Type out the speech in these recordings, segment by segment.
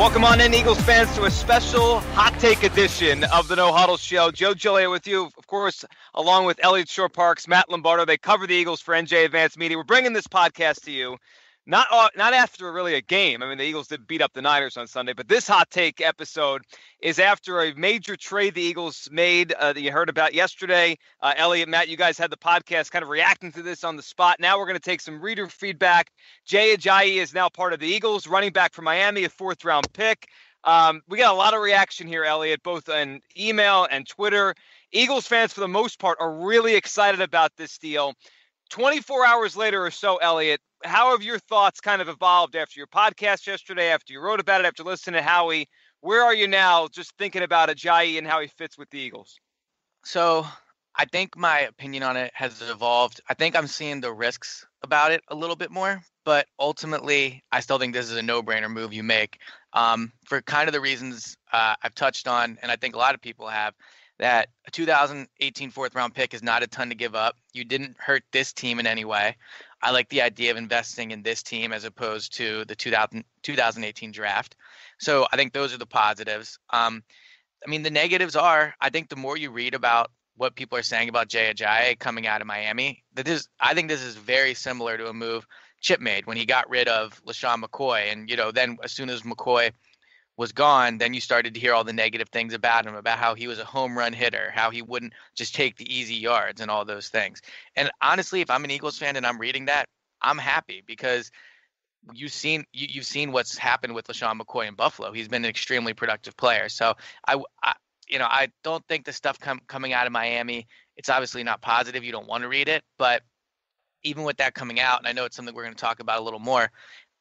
Welcome on in, Eagles fans, to a special hot take edition of the No Huddle Show. Joe Giglio with you, of course, along with Eliot, Shorr-Parks, Matt Lombardo. They cover the Eagles for NJ Advanced Media. We're bringing this podcast to you not after really a game. I mean, the Eagles did beat up the Niners on Sunday, but this hot take episode is after a major trade the Eagles made that you heard about yesterday. Eliot, Matt, you guys had the podcast kind of reacting to this on the spot. Now we're going to take some reader feedback. Jay Ajayi is now part of the Eagles, running back from Miami, a fourth-round pick. We got a lot of reaction here, Eliot, both on email and Twitter. Eagles fans, for the most part, are really excited about this deal. 24 hours later or so, Eliot, how have your thoughts kind of evolved after your podcast yesterday, after you wrote about it, after listening to Howie? Where are you now just thinking about Ajayi and how he fits with the Eagles? So I think my opinion on it has evolved. I think I'm seeing the risks about it a little bit more, but ultimately I still think this is a no-brainer move you make for kind of the reasons I've touched on, and I think a lot of people have, that a 2018 fourth-round pick is not a ton to give up. You didn't hurt this team in any way. I like the idea of investing in this team as opposed to the 2018 draft. So I think those are the positives. I mean, the negatives are, I think the more you read about what people are saying about Jay Ajayi coming out of Miami, I think this is very similar to a move Chip made when he got rid of LaShawn McCoy. And, then as soon as McCoy was gone, then you started to hear all the negative things about him, about how he was a home run hitter, how he wouldn't just take the easy yards and all those things. And honestly, if I'm an Eagles fan and I'm reading that, I'm happy because you've seen what's happened with LaShawn McCoy in Buffalo. He's been an extremely productive player. So I don't think the stuff coming out of Miami, it's obviously not positive. You don't want to read it, but even with that coming out, and I know it's something we're going to talk about a little more,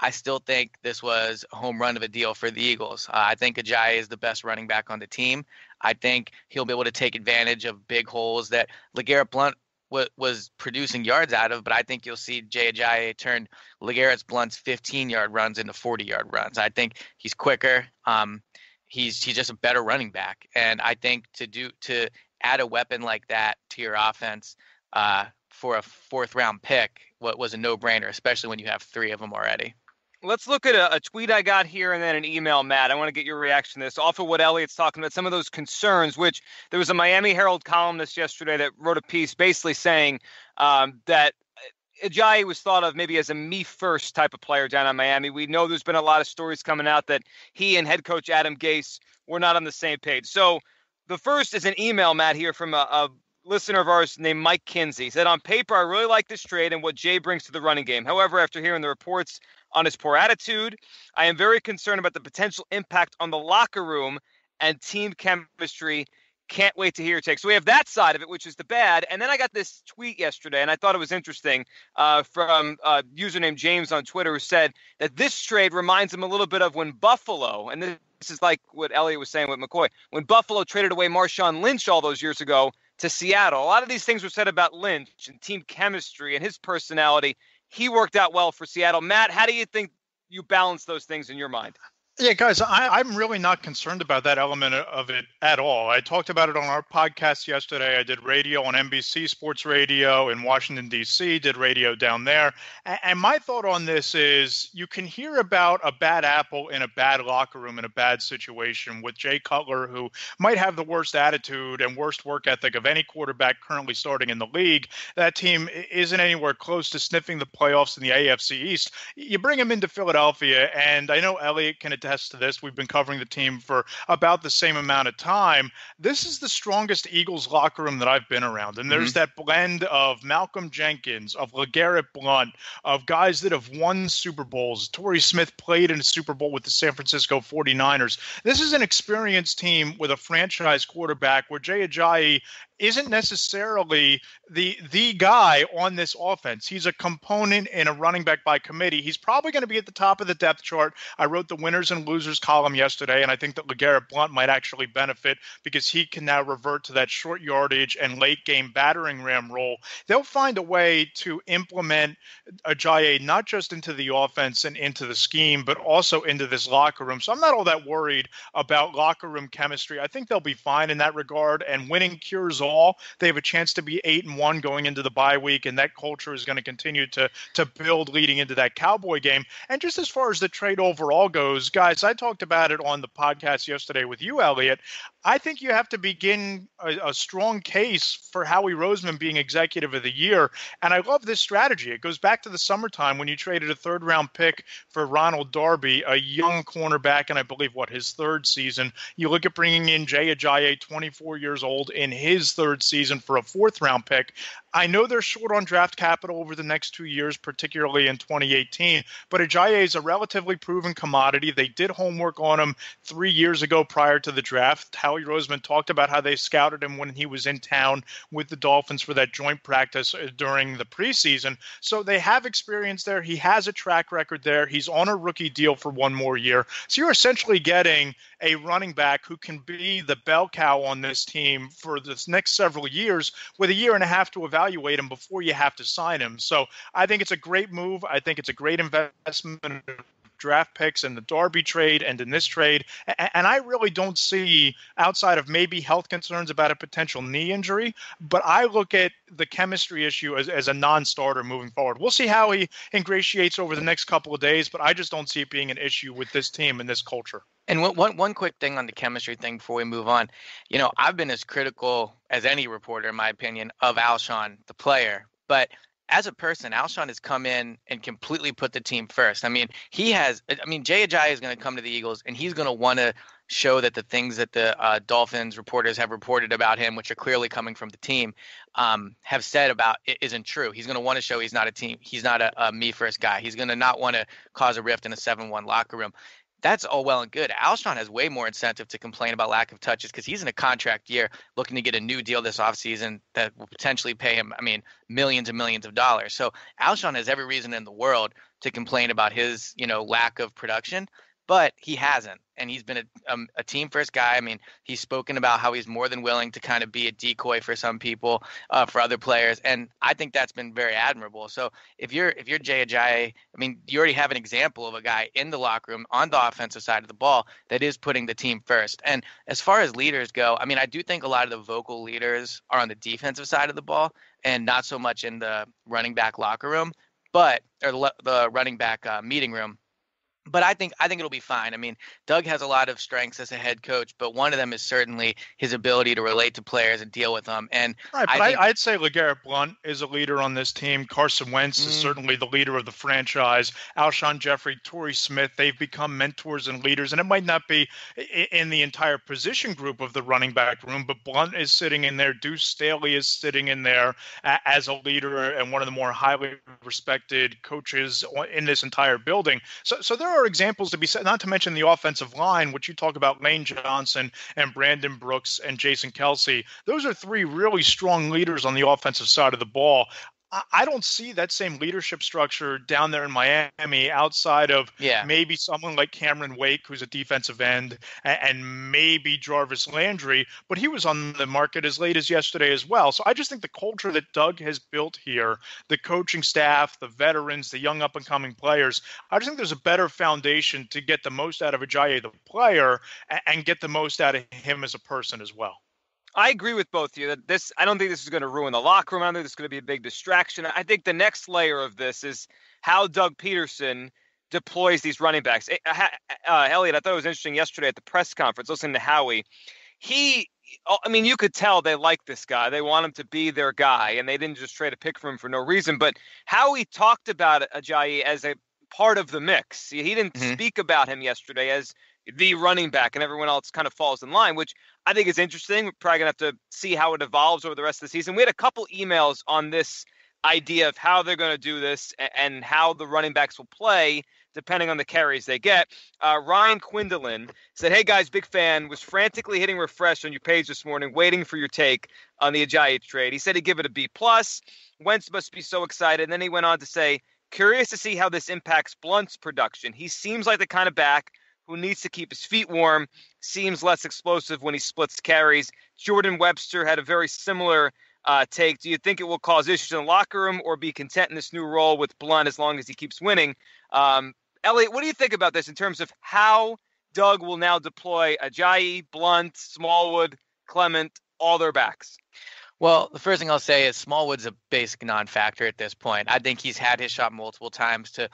I still think this was a home run of a deal for the Eagles. I think Ajayi is the best running back on the team. I think he'll be able to take advantage of big holes that LeGarrette Blount was producing yards out of, but I think you'll see Jay Ajayi turn LeGarrette Blount's 15-yard runs into 40-yard runs. I think he's quicker. He's just a better running back, and I think to add a weapon like that to your offense for a fourth-round pick was a no-brainer, especially when you have three of them already. Let's look at a tweet I got here and then an email, Matt. I want to get your reaction to this. Off of what Eliot's talking about, some of those concerns, which there was a Miami Herald columnist yesterday that wrote a piece basically saying that Ajayi was thought of maybe as a me-first type of player down in Miami. We know there's been a lot of stories coming out that he and head coach Adam Gase were not on the same page. So the first is an email, Matt, here from a listener of ours named Mike Kinsey. He said, on paper, I really like this trade and what Jay brings to the running game. However, after hearing the reports on his poor attitude, I am very concerned about the potential impact on the locker room and team chemistry. Can't wait to hear your take. So we have that side of it, which is the bad. And then I got this tweet yesterday, and I thought it was interesting from a user named James on Twitter, who said that this trade reminds him a little bit of when Buffalo, and this is like what Eliot was saying with McCoy, when Buffalo traded away Marshawn Lynch all those years ago to Seattle. A lot of these things were said about Lynch and team chemistry and his personality. He worked out well for Seattle. Matt, how do you think you balance those things in your mind? Yeah, guys, I'm really not concerned about that element of it at all. I talked about it on our podcast yesterday. I did radio on NBC Sports Radio in Washington, D.C., did radio down there. And my thought on this is you can hear about a bad apple in a bad locker room in a bad situation with Jay Cutler, who might have the worst attitude and worst work ethic of any quarterback currently starting in the league. That team isn't anywhere close to sniffing the playoffs in the AFC East. You bring him into Philadelphia, and I know Eliot can attest to this. We've been covering the team for about the same amount of time. This is the strongest Eagles locker room that I've been around. And there's that blend of Malcolm Jenkins, of LeGarrette Blount, of guys that have won Super Bowls. Torrey Smith played in a Super Bowl with the San Francisco 49ers. This is an experienced team with a franchise quarterback where Jay Ajayi isn't necessarily the guy on this offense. He's a component in a running back by committee. He's probably going to be at the top of the depth chart. I wrote the winners and losers column yesterday, and I think that LeGarrette Blount might actually benefit because he can now revert to that short yardage and late game battering ram role. They'll find a way to implement Ajayi not just into the offense and into the scheme, but also into this locker room. So I'm not all that worried about locker room chemistry. I think they'll be fine in that regard, and winning cures all. all. They have a chance to be 8-1 going into the bye week, and that culture is going to continue to build leading into that Cowboy game. And just as far as the trade overall goes, guys, I talked about it on the podcast yesterday with you, Eliot. I think you have to begin a strong case for Howie Roseman being executive of the year. And I love this strategy. It goes back to the summertime when you traded a third-round pick for Ronald Darby, a young cornerback, and I believe, his third season. You look at bringing in Jay Ajayi, 24 years old, in his third season for a fourth-round pick. I know they're short on draft capital over the next 2 years, particularly in 2018, but Ajayi is a relatively proven commodity. They did homework on him 3 years ago prior to the draft. Howie Roseman talked about how they scouted him when he was in town with the Dolphins for that joint practice during the preseason. So they have experience there. He has a track record there. He's on a rookie deal for 1 more year. So you're essentially getting a running back who can be the bell cow on this team for the next several years with a year and a half to evaluate him before you have to sign him. So I think it's a great move. I think it's a great investment in draft picks in the Darby trade and in this trade. And I really don't see, outside of maybe health concerns about a potential knee injury, but I look at the chemistry issue as a non-starter moving forward. We'll see how he ingratiates over the next couple of days, but I just don't see it being an issue with this team and this culture. And one quick thing on the chemistry thing before we move on. I've been as critical as any reporter, in my opinion, of Alshon, the player. But as a person, Alshon has come in and completely put the team first. Jay Ajayi is going to come to the Eagles, and he's going to want to show that the things that the Dolphins reporters have reported about him, which are clearly coming from the team, have said about it isn't true. He's going to want to show he's not a me first guy. He's going to not want to cause a rift in a 7-1 locker room. That's all well and good. Alshon has way more incentive to complain about lack of touches because he's in a contract year looking to get a new deal this offseason that will potentially pay him, millions and millions of dollars. So Alshon has every reason in the world to complain about his, lack of production, but he hasn't. And he's been a team-first guy. He's spoken about how he's more than willing to kind of be a decoy for some people, for other players, and I think that's been very admirable. So if you're Jay Ajayi, you already have an example of a guy in the locker room on the offensive side of the ball that is putting the team first. And as far as leaders go, I do think a lot of the vocal leaders are on the defensive side of the ball and not so much in the running back locker room, or the running back meeting room. But I think it'll be fine. Doug has a lot of strengths as a head coach, but one of them is certainly his ability to relate to players and deal with them. And right, but I'd say LeGarrette Blount is a leader on this team. Carson Wentz is certainly the leader of the franchise. Alshon Jeffrey, Torrey Smith, they've become mentors and leaders. And it might not be in the entire position group of the running back room, but Blount is sitting in there. Deuce Staley is sitting in there as a leader and one of the more highly respected coaches in this entire building. So there are examples to be said, not to mention the offensive line, which you talk about Lane Johnson and Brandon Brooks and Jason Kelsey. Those are 3 really strong leaders on the offensive side of the ball. I don't see that same leadership structure down there in Miami outside of maybe someone like Cameron Wake, who's a defensive end, and maybe Jarvis Landry, but he was on the market as late as yesterday as well. So I just think the culture that Doug has built here, the coaching staff, the veterans, the young up-and-coming players, I just think there's a better foundation to get the most out of Ajayi, the player, and get the most out of him as a person as well. I agree with both of you that I don't think this is going to ruin the locker room. I don't think this is going to be a big distraction. I think the next layer of this is how Doug Pederson deploys these running backs. Eliot, I thought it was interesting yesterday at the press conference, listening to Howie. You could tell they like this guy. They want him to be their guy, and they didn't just trade a pick for him for no reason. But Howie talked about Ajayi as a part of the mix. He didn't speak about him yesterday as the running back, and everyone else kind of falls in line, which I think is interesting. We're probably going to have to see how it evolves over the rest of the season. We had a couple emails on this idea of how they're going to do this and how the running backs will play depending on the carries they get. Ryan Quindelin said, "Hey guys, big fan, was frantically hitting refresh on your page this morning, waiting for your take on the Ajayi trade. He said he'd give it a B+. Wentz must be so excited." And then he went on to say, "Curious to see how this impacts Blount's production. He seems like the kind of back who needs to keep his feet warm, seems less explosive when he splits carries." Jordan Webster had a very similar take. Do you think it will cause issues in the locker room or be content in this new role with Blount as long as he keeps winning? Eliot, what do you think about this in terms of how Doug will now deploy Ajayi, Blount, Smallwood, Clement, all their backs? Well, the first thing I'll say is Smallwood's a basic non-factor at this point. I think he's had his shot multiple times to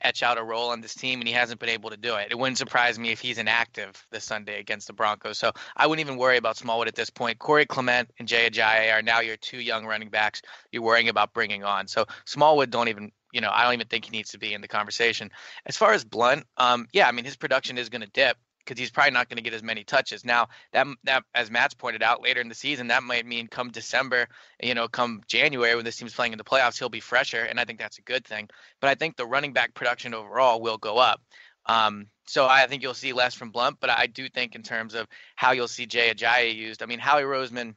etch out a role on this team, and he hasn't been able to do it. It wouldn't surprise me if he's inactive this Sunday against the Broncos. So I wouldn't even worry about Smallwood at this point. Corey Clement and Jay Ajayi are now your two young running backs you're worrying about bringing on. So Smallwood I don't even think he needs to be in the conversation. As far as Blunt, yeah, I mean, his production is going to dip because he's probably not going to get as many touches. Now, that as Matt's pointed out later in the season, that might mean come December, come January when this team's playing in the playoffs, he'll be fresher, and I think that's a good thing. But I think the running back production overall will go up. So I think you'll see less from Blunt, but I do think in terms of how you'll see Jay Ajayi used, I mean, Howie Roseman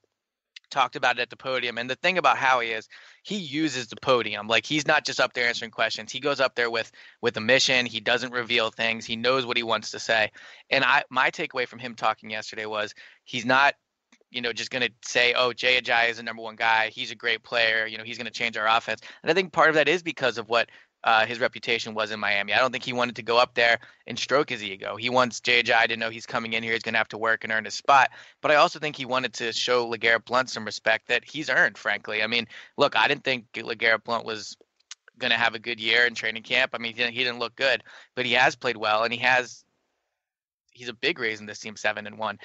talked about it at the podium. And the thing about Howie is he uses the podium. Like, he's not just up there answering questions. He goes up there with a mission. He doesn't reveal things. He knows what he wants to say. And my takeaway from him talking yesterday was he's not, just going to say, oh, Jay Ajayi is the number one guy. He's a great player. He's going to change our offense. And I think part of that is because of what his reputation was in Miami. I don't think he wanted to go up there and stroke his ego. He wants Jay Ajayi to know he's coming in here. He's going to have to work and earn his spot. But I also think he wanted to show LeGarrette Blount some respect that he's earned, frankly. I mean, look, I didn't think LeGarrette Blount was going to have a good year in training camp. I mean, he didn't look good, but he has played well, and he's a big reason this team's 7-1.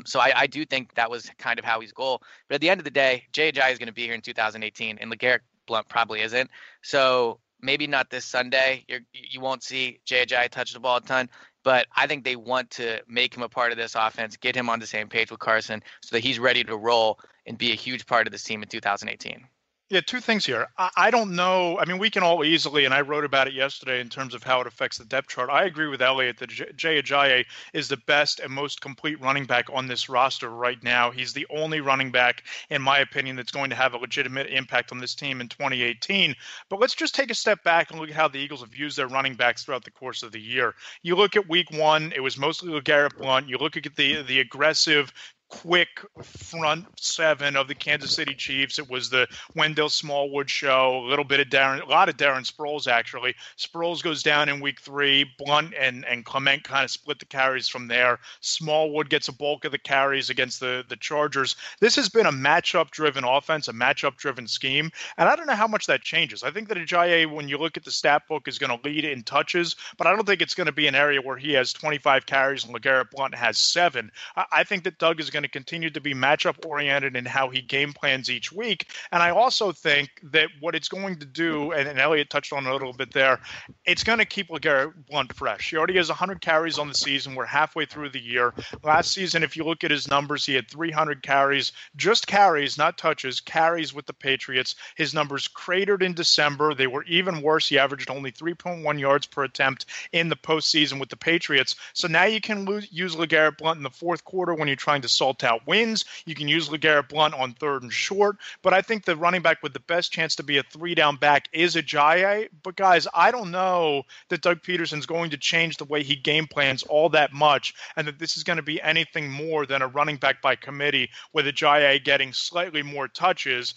So I do think that was kind of Howie's goal. But at the end of the day, Jay Ajayi is going to be here in 2018, and LeGarrette Blount probably isn't. So maybe not this Sunday. You won't see Jay Ajayi touch the ball a ton, but I think they want to make him a part of this offense, get him on the same page with Carson so that he's ready to roll and be a huge part of this team in 2018. Yeah, two things here. I don't know. I mean, we can all easily, and I wrote about it yesterday in terms of how it affects the depth chart. I agree with Eliot that Jay Ajayi is the best and most complete running back on this roster right now. He's the only running back, in my opinion, that's going to have a legitimate impact on this team in 2018. But let's just take a step back and look at how the Eagles have used their running backs throughout the course of the year. You look at week one, it was mostly LeGarrette Blount. You look at the aggressive, quick front seven of the Kansas City Chiefs. It was the Wendell Smallwood show, a lot of Darren Sproles, actually. Sproles goes down in week three. Blunt and Clement kind of split the carries from there. Smallwood gets a bulk of the carries against the Chargers. This has been a matchup-driven offense, a matchup-driven scheme, and I don't know how much that changes. I think that Ajayi, when you look at the stat book, is going to lead in touches, but I don't think it's going to be an area where he has 25 carries and LeGarrette Blount has 7. I think that Doug is going to continue to be matchup oriented in how he game plans each week. And I also think that what it's going to do, and Eliot touched on it a little bit there, it's going to keep LeGarrette Blount fresh. He already has 100 carries on the season. We're halfway through the year. Last season, if you look at his numbers, he had 300 carries, just carries, not touches, carries with the Patriots. His numbers cratered in December. They were even worse. He averaged only 3.1 yards per attempt in the postseason with the Patriots. So now you can use LeGarrette Blount in the fourth quarter when you're trying to salt out wins. You can use LeGarrette Blount on third and short, but I think the running back with the best chance to be a 3-down back is Ajayi. But guys, I don't know that Doug Pederson's going to change the way he game plans all that much, and that this is going to be anything more than a running back by committee with Ajayi getting slightly more touches.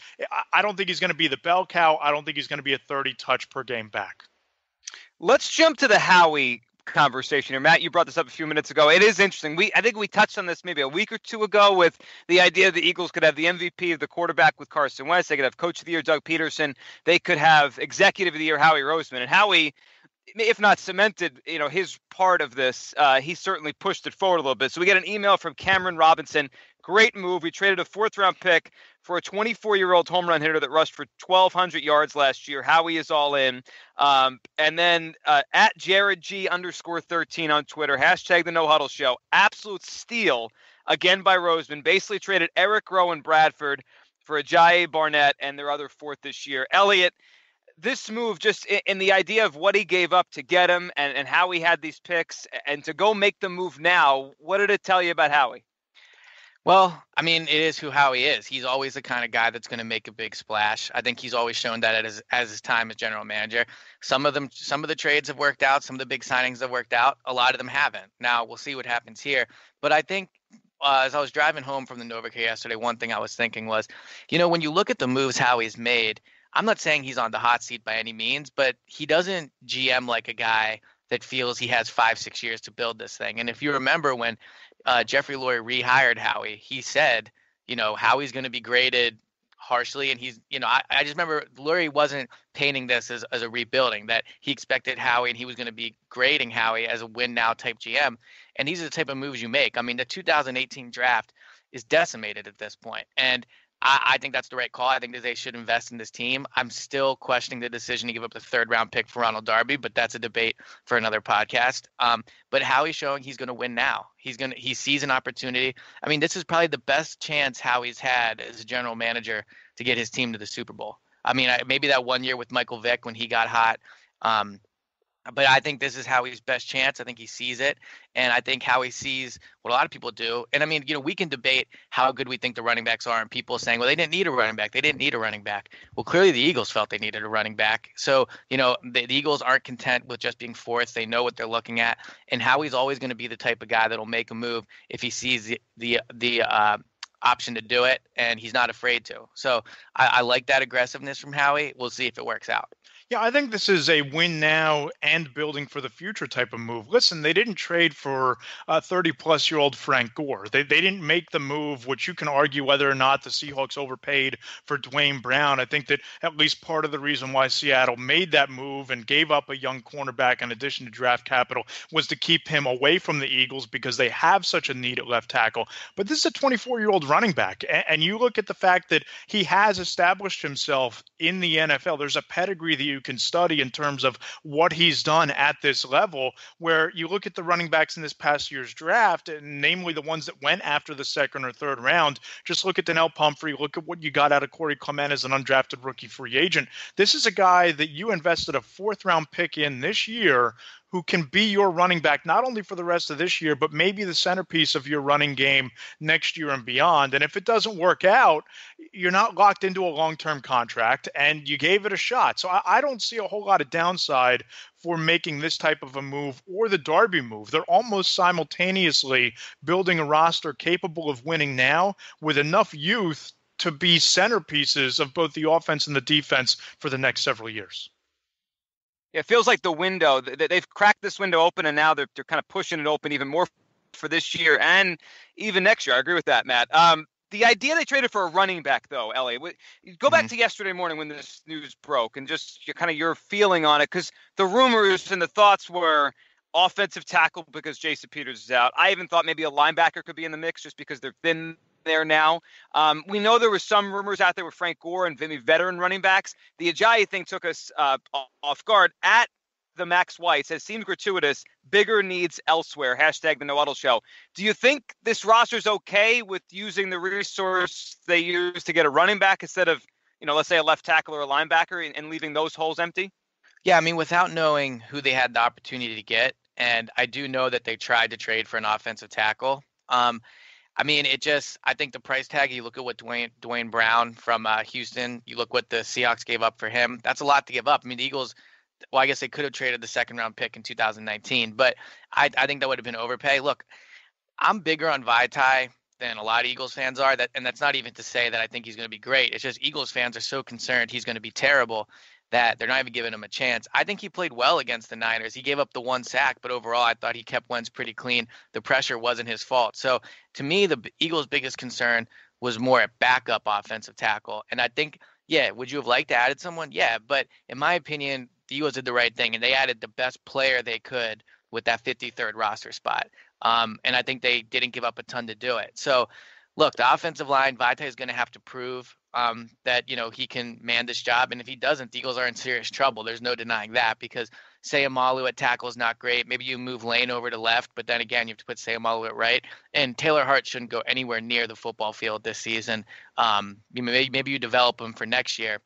I don't think he's going to be the bell cow. I don't think he's going to be a 30 touch per game back. Let's jump to the Howie conversation here. Matt, you brought this up a few minutes ago. It is interesting. I think we touched on this maybe a week or two ago with the idea the Eagles could have the MVP of the quarterback with Carson Wentz. They could have Coach of the Year Doug Pederson. They could have Executive of the Year Howie Roseman. And Howie, if not cemented, his part of this, he certainly pushed it forward a little bit. So we get an email from Cameron Robinson. Great move. We traded a 4th-round pick for a 24-year-old home run hitter that rushed for 1,200 yards last year. Howie is all in. And then at JaredG_13 on Twitter, hashtag the No Huddle Show. Absolute steal again by Roseman. Basically traded Eric Rowe and Bradford for Ajayi, Barnett, and their other 4th this year. Eliot, this move, just in the idea of what he gave up to get him and how he had these picks and to go make the move now, what did it tell you about Howie? Well, I mean, it is who Howie is. He's always the kind of guy that's going to make a big splash. I think he's always shown that as his time as general manager. Some of the trades have worked out. Some of the big signings have worked out. A lot of them haven't. Now we'll see what happens here. But I think as I was driving home from the NovaCare yesterday, one thing I was thinking was, when you look at the moves Howie's made, I'm not saying he's on the hot seat by any means, but he doesn't GM like a guy that feels he has 5-6 years to build this thing. And if you remember when Jeffrey Lurie rehired Howie, he said, Howie's going to be graded harshly. And he's, I just remember Lurie wasn't painting this as a rebuilding, that he expected Howie and he was going to be grading Howie as a win now type GM. And these are the type of moves you make. I mean, the 2018 draft is decimated at this point. And I think that's the right call. I think that they should invest in this team. I'm still questioning the decision to give up the 3rd-round pick for Ronald Darby, but that's a debate for another podcast. But Howie's showing he's going to win now. He sees an opportunity. I mean, this is probably the best chance Howie's had as a general manager to get his team to the Super Bowl. I mean, maybe that one year with Michael Vick when he got hot. But I think this is Howie's best chance. I think he sees it. And I think Howie sees what a lot of people do. And I mean, we can debate how good we think the running backs are, and people saying, well, they didn't need a running back. They didn't need a running back. Well, clearly the Eagles felt they needed a running back. So, the Eagles aren't content with just being 4th. They know what they're looking at. And Howie's always going to be the type of guy that'll make a move if he sees the option to do it, and he's not afraid to. So I like that aggressiveness from Howie. We'll see if it works out. Yeah, I think this is a win now and building for the future type of move. Listen, they didn't trade for 30-plus-year-old Frank Gore. They didn't make the move, which you can argue whether or not the Seahawks overpaid for Dwayne Brown. I think that at least part of the reason why Seattle made that move and gave up a young cornerback in addition to draft capital was to keep him away from the Eagles because they have such a need at left tackle. But this is a 24-year-old running back, and you look at the fact that he has established himself in the NFL. There's a pedigree that you can study in terms of what he's done at this level, where you look at the running backs in this past year's draft, and namely the ones that went after the 2nd or 3rd round. Just look at Donnell Pumphrey. Look at what you got out of Corey Clement as an undrafted rookie free agent. This is a guy that you invested a 4th-round pick in this year who can be your running back not only for the rest of this year, but maybe the centerpiece of your running game next year and beyond. And if it doesn't work out, you're not locked into a long-term contract, and you gave it a shot. So I don't see a whole lot of downside for making this type of a move or the Darby move. They're almost simultaneously building a roster capable of winning now with enough youth to be centerpieces of both the offense and the defense for the next several years. It feels like the window, they've cracked this window open, and now they're kind of pushing it open even more for this year and even next year. I agree with that, Matt. The idea they traded for a running back, though, Elliot, go back to yesterday morning when this news broke and just your feeling on it, because the rumors and the thoughts were offensive tackle because Jason Peters is out. I even thought maybe a linebacker could be in the mix just because they're thin there now. We know there were some rumors out there with Frank Gore and maybe veteran running backs. The Ajayi thing took us off guard. At the Max White says, seems gratuitous, bigger needs elsewhere, hashtag the No Huddle Show. Do you think this roster's okay with using the resource they use to get a running back instead of, let's say a left tackle or a linebacker and leaving those holes empty? Yeah, I mean, without knowing who they had the opportunity to get, and I do know that they tried to trade for an offensive tackle. I mean, I think the price tag, you look at what Dwayne Brown from Houston, you look what the Seahawks gave up for him. That's a lot to give up. I mean, the Eagles, well, I guess they could have traded the 2nd-round pick in 2019, but I think that would have been overpay. Look, I'm bigger on Vaitai than a lot of Eagles fans are, and that's not even to say that I think he's going to be great. It's just Eagles fans are so concerned he's going to be terrible that they're not even giving him a chance. I think he played well against the Niners. He gave up the 1 sack, but overall I thought he kept Wentz pretty clean. The pressure wasn't his fault. So to me, the Eagles' biggest concern was more at backup offensive tackle. And I think, yeah, would you have liked to added someone? Yeah, but in my opinion, the Eagles did the right thing, and they added the best player they could with that 53rd roster spot. And I think they didn't give up a ton to do it. So look, the offensive line, Vaitai is going to have to prove that, he can man this job. And if he doesn't, the Eagles are in serious trouble. There's no denying that, because Sayamalu at tackle is not great. Maybe you move Lane over to left, but then again, you have to put Sayamalu at right. And Taylor Hart shouldn't go anywhere near the football field this season. Maybe you develop him for next year.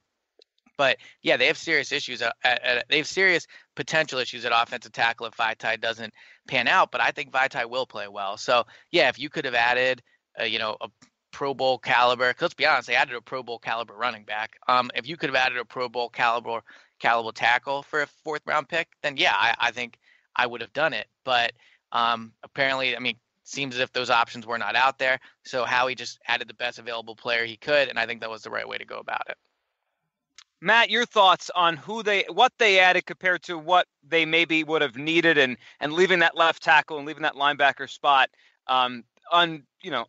But yeah, they have serious issues. They have serious potential issues at offensive tackle if Vaitai doesn't pan out. But I think Vaitai will play well. So yeah, if you could have added, a Pro Bowl caliber, 'cause let's be honest, they added a Pro Bowl caliber running back. If you could have added a Pro Bowl caliber tackle for a 4th-round pick, then yeah, I think I would have done it. But apparently, I mean, seems as if those options were not out there. So Howie just added the best available player he could, and I think that was the right way to go about it. Matt, your thoughts on what they added compared to what they maybe would have needed, and leaving that left tackle and leaving that linebacker spot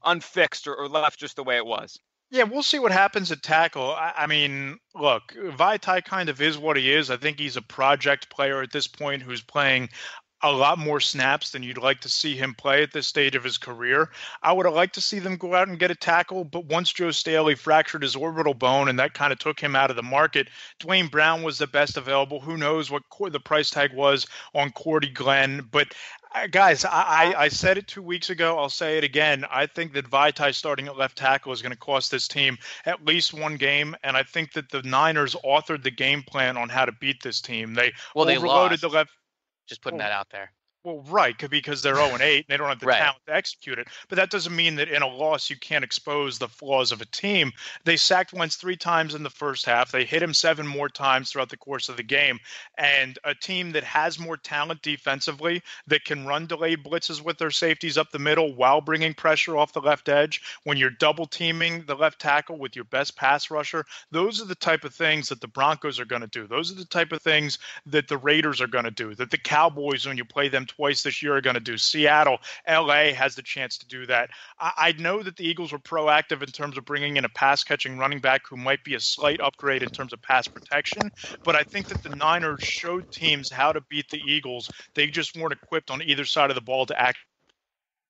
unfixed or left just the way it was. Yeah, we'll see what happens at tackle. I mean, look, Vaitai kind of is what he is. I think he's a project player at this point who's playing a lot more snaps than you'd like to see him play at this stage of his career. I would have liked to see them go out and get a tackle, but once Joe Staley fractured his orbital bone and that kind of took him out of the market, Dwayne Brown was the best available. Who knows what the price tag was on Cordy Glenn, but guys, I said it 2 weeks ago. I'll say it again. I think that Vaitai starting at left tackle is going to cost this team at least one game, and I think that the Niners authored the game plan on how to beat this team. They They overloaded lost. the left. Just putting that out there. Well, right, because they're 0-8 and they don't have the Right. talent to execute it. But that doesn't mean that in a loss you can't expose the flaws of a team. They sacked Wentz 3 times in the first half. They hit him 7 more times throughout the course of the game. And a team that has more talent defensively, that can run delayed blitzes with their safeties up the middle while bringing pressure off the left edge, when you're double teaming the left tackle with your best pass rusher, those are the type of things that the Broncos are going to do. Those are the type of things that the Raiders are going to do, that the Cowboys, when you play them twice this year, are going to do. Seattle, LA has the chance to do that. I know that the Eagles were proactive in terms of bringing in a pass-catching running back who might be a slight upgrade in terms of pass protection, but I think that the Niners showed teams how to beat the Eagles. They just weren't equipped on either side of the ball to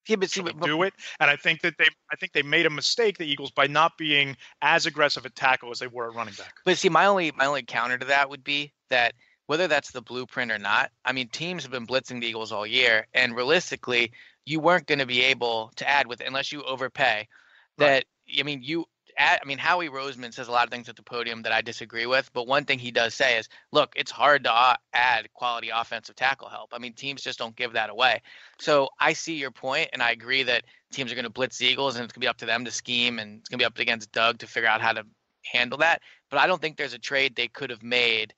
do it. And I think they made a mistake, the Eagles, by not being as aggressive at tackle as they were at running back. But see, my only counter to that would be that whether that's the blueprint or not, I mean, teams have been blitzing the Eagles all year, and realistically, you weren't going to be able to add with it unless you overpay. That right. I mean, Howie Roseman says a lot of things at the podium that I disagree with, but one thing he does say is, look, it's hard to add quality offensive tackle help. I mean, teams just don't give that away. So I see your point, and I agree that teams are going to blitz the Eagles, and it's going to be up to them to scheme, and it's going to be up against Doug to figure out how to handle that. But I don't think there's a trade they could have made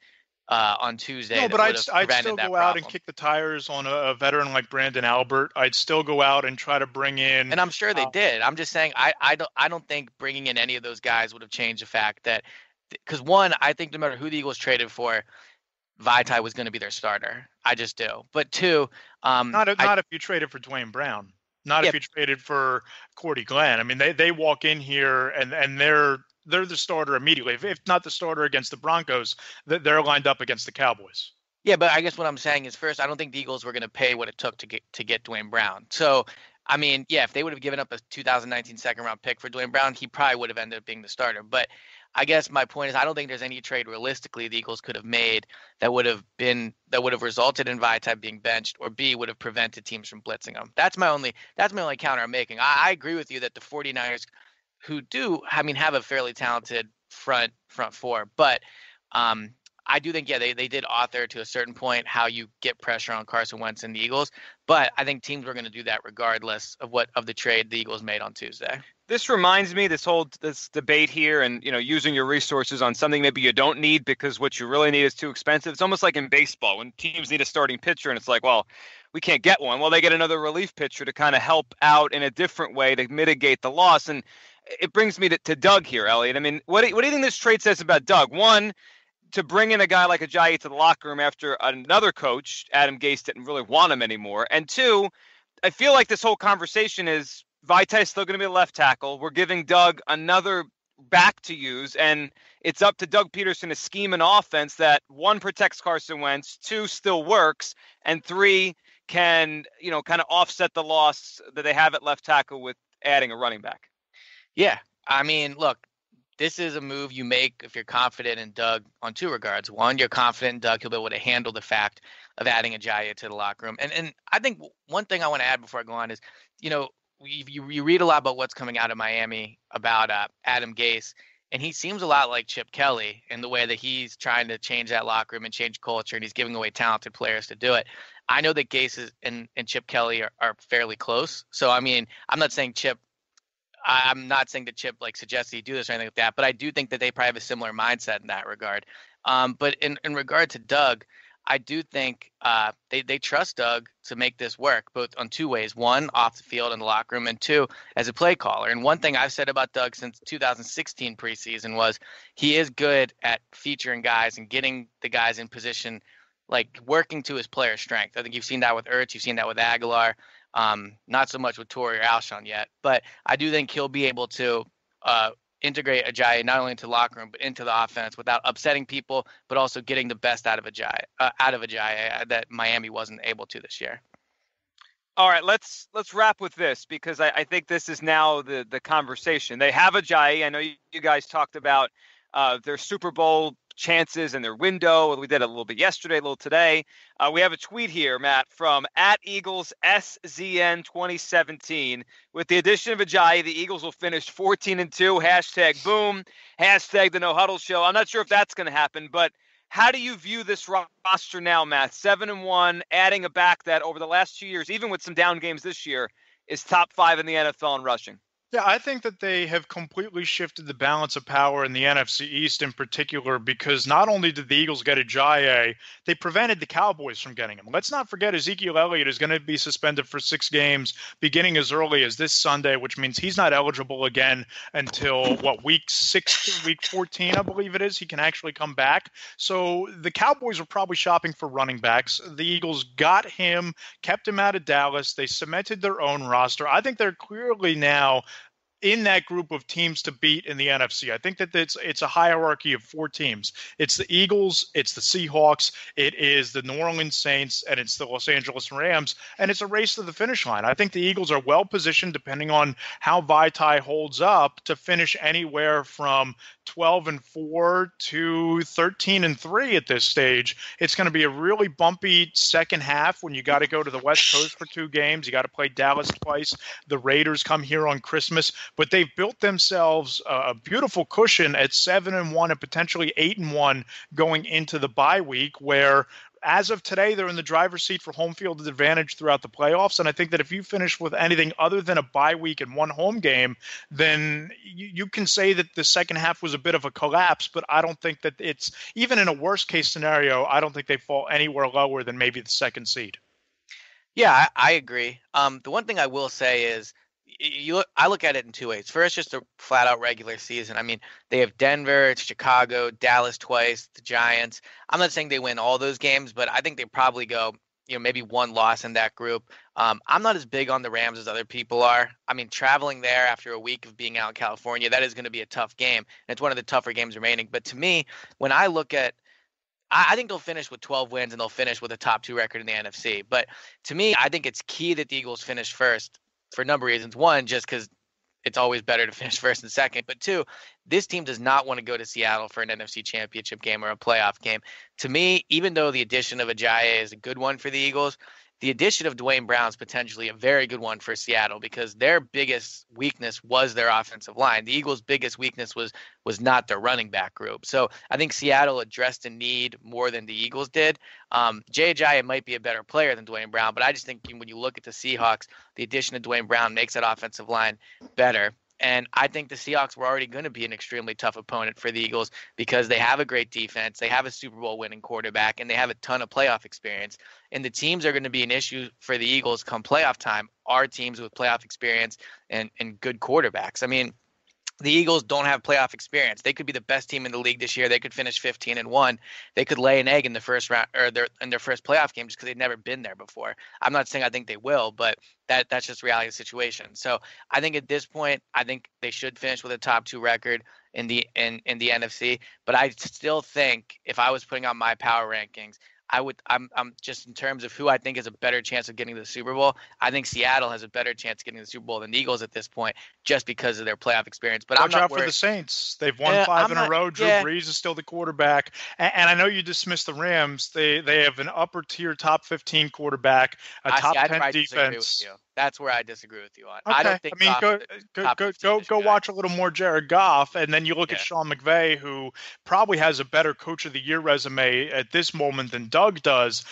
on Tuesday. No, but I'd still go out and kick the tires on a veteran like Brandon Albert. I'd still go out and try to bring in. And I'm sure they did. I'm just saying I don't think bringing in any of those guys would have changed the fact that, because one, I think no matter who the Eagles traded for, Vaitai was going to be their starter. I just do. But two, not if you traded for Dwayne Brown. Not if you traded for Cordy Glenn. I mean, they walk in here and they're the starter immediately. If not the starter against the Broncos, they're lined up against the Cowboys. Yeah, but I guess what I'm saying is, first, I don't think the Eagles were going to pay what it took to get Dwayne Brown. So, I mean, yeah, if they would have given up a 2019 second-round pick for Dwayne Brown, he probably would have ended up being the starter. But I guess my point is, I don't think there's any trade realistically the Eagles could have made that would have resulted in Vaitai being benched, or B, would have prevented teams from blitzing him. That's my only counter I'm making. I agree with you that the 49ers, who do, I mean, have a fairly talented front four, but I do think, they did author to a certain point how you get pressure on Carson Wentz and the Eagles, but I think teams were going to do that regardless of the trade the Eagles made on Tuesday. This reminds me, this debate here, and using your resources on something maybe you don't need because what you really need is too expensive. It's almost like in baseball when teams need a starting pitcher, and it's like, well, we can't get one. Well, they get another relief pitcher to kind of help out in a different way to mitigate the loss. And it brings me to Doug here, Eliot. I mean, what do you think this trade says about Doug? One, to bring in a guy like Ajayi to the locker room after another coach, Adam Gase, didn't really want him anymore. And two, I feel like this whole conversation is Vaitai is still going to be a left tackle. We're giving Doug another back to use, and it's up to Doug Pederson to scheme an offense that, one, protects Carson Wentz, two, still works, and three, can, kind of offset the loss that they have at left tackle with adding a running back. Yeah. I mean, look, this is a move you make if you're confident in Doug on two regards. One, you're confident in Doug, he'll be able to handle the fact of adding Ajayi to the locker room. And I think one thing I want to add before I go on is, you read a lot about what's coming out of Miami about Adam Gase, and he seems a lot like Chip Kelly in the way that he's trying to change that locker room and change culture, and he's giving away talented players to do it. I know that Gase and Chip Kelly are fairly close. So, I mean, I'm not saying that Chip suggests he do this or anything like that, but I do think that they probably have a similar mindset in that regard. But in regard to Doug, I do think they trust Doug to make this work, both on two ways. One, off the field in the locker room, and two, as a play caller. And one thing I've said about Doug since 2016 preseason was he is good at featuring guys and getting the guys in position, like working to his player strength. I think you've seen that with Ertz. You've seen that with Aguilar. Not so much with Torrey or Alshon yet, but I do think he'll be able to integrate Ajayi not only into the locker room but into the offense without upsetting people, but also getting the best out of Ajayi that Miami wasn't able to this year. All right, let's wrap with this because I think this is now the conversation. They have Ajayi. I know you guys talked about their Super Bowl chances and their window. We did a little bit yesterday, a little today. We have a tweet here, Matt, from @EaglesSZN 2017. With the addition of Ajayi, the Eagles will finish 14-2. #boom. #the No Huddle Show. I'm not sure if that's going to happen, but how do you view this roster now, Matt? 7-1, adding a back that over the last 2 years, even with some down games this year, is top 5 in the NFL in rushing. Yeah, I think that they have completely shifted the balance of power in the NFC East in particular because not only did the Eagles get Ajayi, they prevented the Cowboys from getting him. Let's not forget Ezekiel Elliott is going to be suspended for 6 games beginning as early as this Sunday, which means he's not eligible again until, week 14, I believe it is. He can actually come back. So the Cowboys are probably shopping for running backs. The Eagles got him, kept him out of Dallas. They cemented their own roster. I think they're clearly now in that group of teams to beat in the NFC. I think that it's a hierarchy of 4 teams. It's the Eagles, it's the Seahawks, it is the New Orleans Saints, and it's the Los Angeles Rams, and it's a race to the finish line. I think the Eagles are well positioned, depending on how Vitae holds up, to finish anywhere from 12-4 to 13-3 at this stage. It's going to be a really bumpy second half when you got to go to the West Coast for 2 games. You got to play Dallas twice. The Raiders come here on Christmas. But they've built themselves a beautiful cushion at 7-1 and potentially 8-1 going into the bye week, where as of today, they're in the driver's seat for home field advantage throughout the playoffs. And I think that if you finish with anything other than a bye week and 1 home game, then you can say that the second half was a bit of a collapse. But I don't think that it's, even in a worst case scenario, I don't think they fall anywhere lower than maybe the 2nd seed. Yeah, I agree. The one thing I will say is, I look at it in 2 ways. First, just a flat out regular season. I mean, they have Denver, Chicago, Dallas twice, the Giants. I'm not saying they win all those games, but I think they probably go, maybe 1 loss in that group. I'm not as big on the Rams as other people are. I mean, traveling there after a week of being out in California, that is going to be a tough game. And it's one of the tougher games remaining. But to me, when I look at, I think they'll finish with 12 wins and they'll finish with a top 2 record in the NFC. But to me, I think it's key that the Eagles finish first for a number of reasons. One, just because it's always better to finish first and second. But 2, this team does not want to go to Seattle for an NFC championship game or a playoff game. To me, even though the addition of Ajayi is a good one for the Eagles, the addition of Dwayne Brown is potentially a very good one for Seattle because their biggest weakness was their offensive line. The Eagles' biggest weakness was not their running back group. So I think Seattle addressed a need more than the Eagles did. Jay Ajayi might be a better player than Dwayne Brown, but I just think when you look at the Seahawks, the addition of Dwayne Brown makes that offensive line better. And I think the Seahawks were already going to be an extremely tough opponent for the Eagles because they have a great defense, they have a Super Bowl winning quarterback, and they have a ton of playoff experience. And the teams are going to be an issue for the Eagles come playoff time are teams with playoff experience and good quarterbacks. I mean, the Eagles don't have playoff experience. They could be the best team in the league this year. They could finish 15-1. They could lay an egg in the first round or in their first playoff game just because they've never been there before. I'm not saying I think they will, but that's just reality of the situation. So I think at this point, I think they should finish with a top 2 record in the NFC. But I still think if I was putting out my power rankings, I'm just in terms of who I think has a better chance of getting to the Super Bowl. I think Seattle has a better chance of getting to the Super Bowl than the Eagles at this point, just because of their playoff experience. But watch out for the Saints. They've won 5 in a row. Drew Brees is still the quarterback, and I know you dismissed the Rams. They have an upper tier top 15 quarterback, a top 10 defense. That's where I disagree with you on. Okay. I don't think. Go watch a little more Jared Goff, and then you look at Sean McVay, who probably has a better Coach of the Year resume at this moment than Doug does.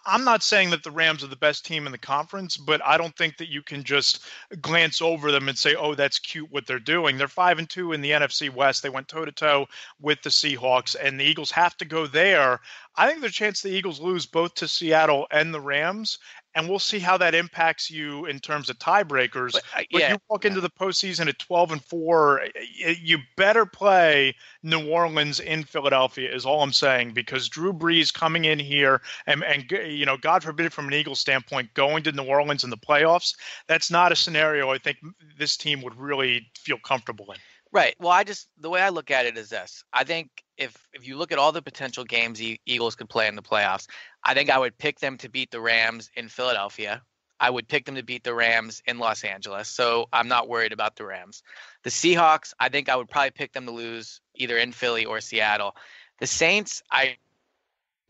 I'm not saying that the Rams are the best team in the conference, but I don't think that you can just glance over them and say, "Oh, that's cute what they're doing." They're 5-2 in the NFC West. They went toe-to-toe with the Seahawks, and the Eagles have to go there. I think there's a chance the Eagles lose both to Seattle and the Rams. And we'll see how that impacts you in terms of tiebreakers. But you walk into the postseason at 12-4, you better play New Orleans in Philadelphia is all I'm saying, because Drew Brees coming in here and God forbid from an Eagles standpoint, going to New Orleans in the playoffs, that's not a scenario I think this team would really feel comfortable in. Right. Well, the way I look at it is this. I think if you look at all the potential games Eagles could play in the playoffs, I think I would pick them to beat the Rams in Philadelphia. I would pick them to beat the Rams in Los Angeles. So I'm not worried about the Rams. The Seahawks, I think I would probably pick them to lose either in Philly or Seattle. The Saints, I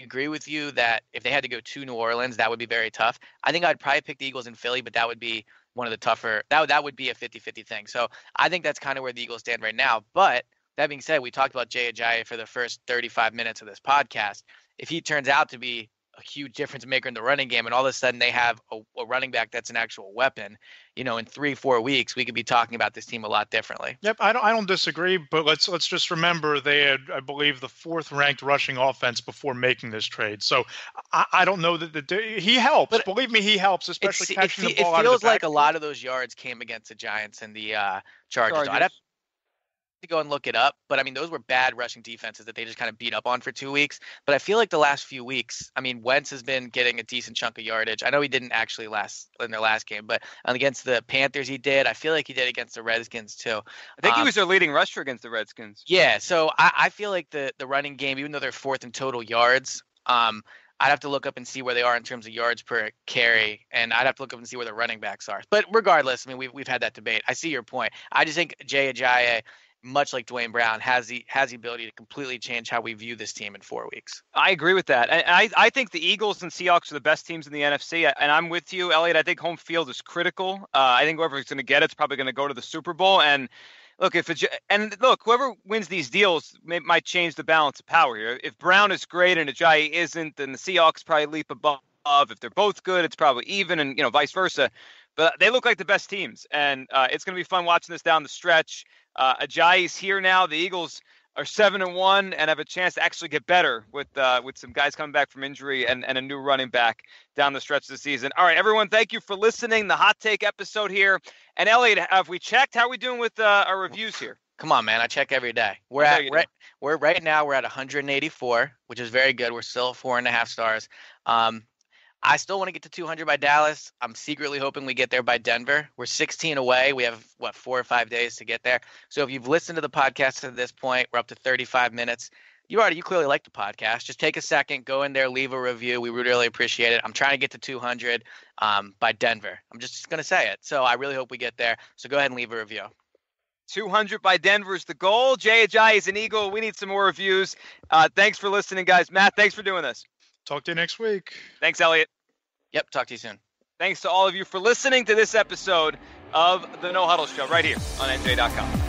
agree with you that if they had to go to New Orleans, that would be very tough. I think I'd probably pick the Eagles in Philly, but that would be one of the tougher. That would be a 50-50 thing. So I think that's kind of where the Eagles stand right now. But that being said, we talked about Jay Ajayi for the first 35 minutes of this podcast. If he turns out to be a huge difference maker in the running game, and all of a sudden they have a running back that's an actual weapon, in 3-4 weeks, we could be talking about this team a lot differently. Yep, I don't disagree, but let's just remember they had, I believe, the 4th ranked rushing offense before making this trade. So I don't know that he helps. But believe me, he helps, especially catching the ball out of the backfield. It feels like a lot of those yards came against the Giants and the Chargers. I'd have to go and look it up, but I mean, those were bad rushing defenses that they just kind of beat up on for 2 weeks. But I feel like the last few weeks, I mean, Wentz has been getting a decent chunk of yardage. I know he didn't actually last in their last game, but against the Panthers he did. I feel like he did against the Redskins too. I think he was their leading rusher against the Redskins. Yeah, so I feel like the running game, even though they're 4th in total yards, I'd have to look up and see where they are in terms of yards per carry, and I'd have to look up and see where the running backs are. But regardless, I mean, we've had that debate. I see your point. I just think Jay Ajayi, much like Dwayne Brown, has the ability to completely change how we view this team in 4 weeks. I agree with that. And I think the Eagles and Seahawks are the best teams in the NFC. And I'm with you, Eliot. I think home field is critical. I think whoever's going to get it's probably going to go to the Super Bowl. And look, whoever wins these deals might change the balance of power here. If Brown is great and Ajayi isn't, then the Seahawks probably leap above. If they're both good, it's probably even, and vice versa. But they look like the best teams, and it's going to be fun watching this down the stretch. Ajayi's here now. The Eagles are 7-1 and have a chance to actually get better with some guys coming back from injury and a new running back down the stretch of the season. All right, everyone, thank you for listening. The Hot Take episode here. And Eliot, have we checked? How are we doing with our reviews here? Come on, man. I check every day. Right now we're at 184, which is very good. We're still 4.5 stars. I still want to get to 200 by Dallas. I'm secretly hoping we get there by Denver. We're 16 away. We have, 4 or 5 days to get there. So if you've listened to the podcast to this point, we're up to 35 minutes. You clearly like the podcast. Just take a second, go in there, leave a review. We would really appreciate it. I'm trying to get to 200 by Denver. I'm just going to say it. So I really hope we get there. So go ahead and leave a review. 200 by Denver is the goal. Jay Ajayi is an Eagle. We need some more reviews. Thanks for listening, guys. Matt, thanks for doing this. Talk to you next week. Thanks, Eliot. Yep, talk to you soon. Thanks to all of you for listening to this episode of the No Huddle Show right here on NJ.com.